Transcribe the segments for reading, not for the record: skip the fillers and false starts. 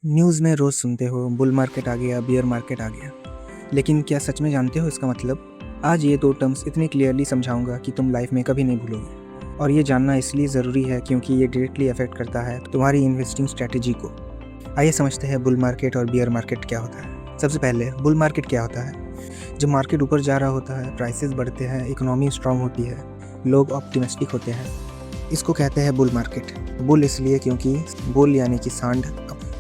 News में रोज़ सुनते हो बुल मार्केट आ गया, बियर मार्केट आ गया। लेकिन क्या सच में जानते हो इसका मतलब? आज ये 2 टर्म्स इतने क्लियरली समझाऊंगा कि तुम लाइफ में कभी नहीं भूलोगे। और ये जानना इसलिए ज़रूरी है क्योंकि ये डायरेक्टली अफेक्ट करता है तुम्हारी इन्वेस्टिंग स्ट्रैटेजी को। आइए समझते हैं बुल मार्केट और बियर मार्केट क्या होता है। सबसे पहले बुल मार्केट क्या होता है? जब मार्केट ऊपर जा रहा होता है, प्राइसेस बढ़ते हैं, इकोनॉमी स्ट्रांग होती है, लोग ऑप्टिमिस्टिक होते हैं, इसको कहते हैं बुल मार्केट। बुल इसलिए क्योंकि बुल यानी कि सांड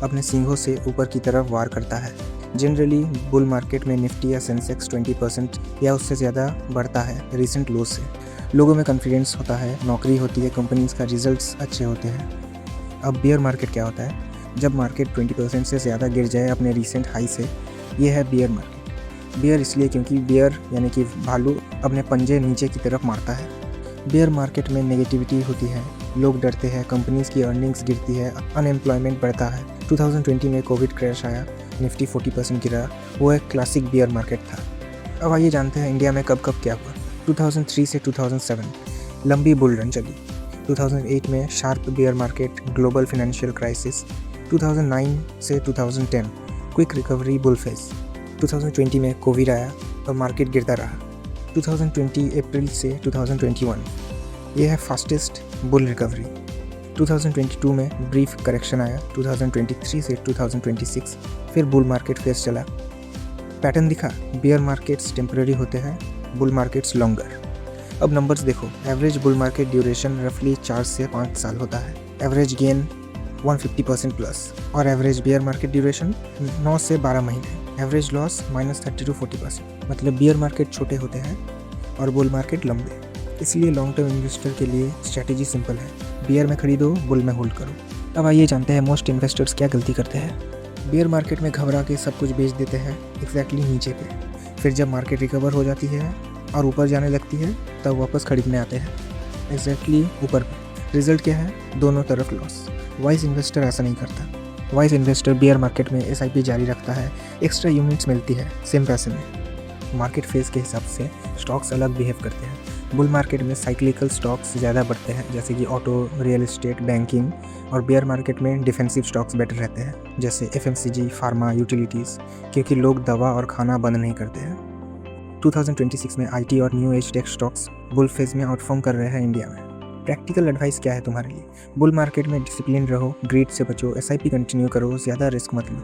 अपने सींगों से ऊपर की तरफ वार करता है। जनरली बुल मार्केट में निफ्टी या सेंसेक्स 20% या उससे ज़्यादा बढ़ता है रिसेंट लो से। लोगों में कॉन्फिडेंस होता है, नौकरी होती है, कंपनीज का रिजल्ट्स अच्छे होते हैं। अब बियर मार्केट क्या होता है? जब मार्केट 20% से ज़्यादा गिर जाए अपने रिसेंट हाई से, ये है बियर मार्केट। बियर इसलिए क्योंकि बियर यानी कि भालू अपने पंजे नीचे की तरफ मारता है। बियर मार्केट में नेगेटिविटी होती है, लोग डरते हैं, कंपनीज की अर्निंग्स गिरती है, अनएम्प्लॉयमेंट बढ़ता है। 2020 में कोविड क्रैश आया, निफ्टी 40% गिरा, वो एक क्लासिक बियर मार्केट था। अब आइए जानते हैं इंडिया में कब कब क्या हुआ। 2003 से 2007 लंबी बुल रन चली। 2008 में sharp beer market, global financial crisis. 2009 से 2010 क्विक रिकवरी बुल फेज। 2020 में कोविड आया और मार्केट गिरता रहा। 2020 अप्रैल से 2021 ये है फास्टेस्ट बुल रिकवरी। 2022 में ब्रीफ करेक्शन आया। 2023 से 2026 फिर बुल मार्केट फेज चला। पैटर्न दिखा, बियर मार्केट्स टेम्पररी होते हैं, बुल मार्केट्स लॉन्गर। अब नंबर्स देखो, एवरेज बुल मार्केट ड्यूरेशन रफली 4 से 5 साल होता है, एवरेज गेन 150% प्लस, और एवरेज बियर मार्केट ड्यूरेशन 9 से 12 महीने, एवरेज लॉस -30 to 40%। मतलब बियर मार्केट छोटे होते हैं और बुल मार्केट लंबे। इसलिए लॉन्ग टर्म इन्वेस्टर के लिए स्ट्रैटेजी सिंपल है, बियर में खरीदो, बुल में होल्ड करो। अब आइए जानते हैं मोस्ट इन्वेस्टर्स क्या गलती करते हैं। बियर मार्केट में घबरा के सब कुछ बेच देते हैं एग्जैक्टली नीचे पे। फिर जब मार्केट रिकवर हो जाती है और ऊपर जाने लगती है तब वापस खरीदने आते हैं एग्जैक्टली ऊपर पे। रिजल्ट क्या है? दोनों तरफ लॉस। वाइस इन्वेस्टर ऐसा नहीं करता। वाइस इन्वेस्टर बियर मार्केट में SIP जारी रखता है, एक्स्ट्रा यूनिट्स मिलती है सेम पैसे में। मार्केट फेज के हिसाब से स्टॉक्स अलग बिहेव करते हैं। बुल मार्केट में साइक्लिकल स्टॉक्स ज़्यादा बढ़ते हैं जैसे कि ऑटो, रियल एस्टेट, बैंकिंग, और बियर मार्केट में डिफेंसिव स्टॉक्स बेटर रहते हैं जैसे FMCG, फार्मा, यूटिलिटीज़, क्योंकि लोग दवा और खाना बंद नहीं करते हैं। 2026 में IT और new age tech stocks bull phase में आउटफॉर्म कर रहे हैं इंडिया में। प्रैक्टिकल एडवाइस क्या है तुम्हारे लिए? बुल मार्केट में डिसिप्लिन रहो, ग्रीड से बचो, SIP कंटिन्यू करो, ज़्यादा रिस्क मत लो।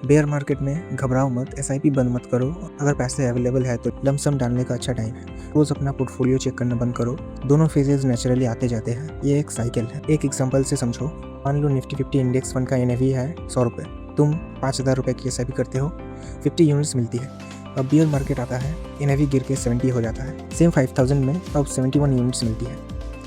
बेयर मार्केट में घबराओ मत, SIP बंद मत करो। अगर पैसे अवेलेबल है तो लमसम डालने का अच्छा टाइम है। रोज़ अपना पोर्टफोलियो चेक करना बंद करो। दोनों फेजेस नेचुरली आते जाते हैं, ये एक साइकिल है। एक एग्जांपल से समझो, मान लो निफ्टी 50 इंडेक्स फंड का NAV है 100 रुपये, तुम 5,000 रुपये की SIP करते हो, 50 यूनिट्स मिलती है। अब बियर मार्केट आता है, NAV गिर के 70 हो जाता है, सेम 5,000 में अब 71 यूनिट्स मिलती है।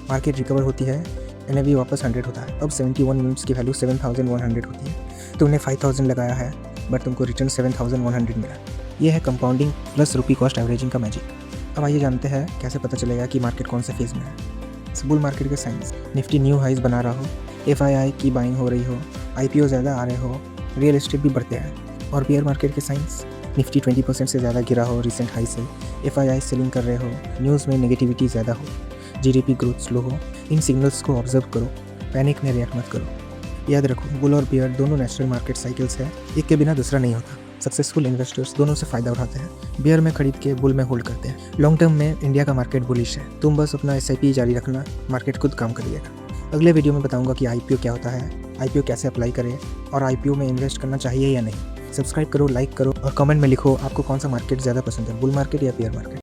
मार्केट रिकवर होती है, NAV वापस 100 होता है, अब 71 यूनिट्स की वैल्यू 7,100 होती है। तुमने 5,000 लगाया है बट तुमको रिटर्न 7,100 मिला। ये है कंपाउंडिंग प्लस रुपी कॉस्ट एवरेजिंग का मैजिक। अब आइए जानते हैं कैसे पता चलेगा कि मार्केट कौन से फेज में है। बुल मार्केट के साइंस, निफ्टी न्यू हाइज बना रहा हो, FII की बाइंग हो रही हो, IPO ज़्यादा आ रहे हो, रियल एस्टेट भी बढ़ते हैं। और बियर मार्केट के साइंस, निफ्टी 20% से ज़्यादा गिरा हो रिसेंट हाई से, FII सेलिंग कर रहे हो, न्यूज़ में नेगेटिविटी ज़्यादा हो, GDP ग्रोथ स्लो हो। इन सिग्नल्स को ऑब्जर्व करो, पैनिक में रिएक्ट मत करो। याद रखो, बुल और बियर दोनों नेचुरल मार्केट साइकिल्स है, एक के बिना दूसरा नहीं होता। सक्सेसफुल इन्वेस्टर्स दोनों से फ़ायदा उठाते हैं, बियर में खरीद के बुल में होल्ड करते हैं। लॉन्ग टर्म में इंडिया का मार्केट बुलिश है, तुम बस अपना SIP जारी रखना, मार्केट खुद काम करिएगा। अगले वीडियो में बताऊंगा कि IPO क्या होता है, IPO कैसे अप्लाई करें, और IPO में इन्वेस्ट करना चाहिए या नहीं। सब्सक्राइब करो, लाइक करो और कमेंट में लिखो आपको कौन सा मार्केट ज़्यादा पसंद है, बुल मार्केट या बियर मार्केट।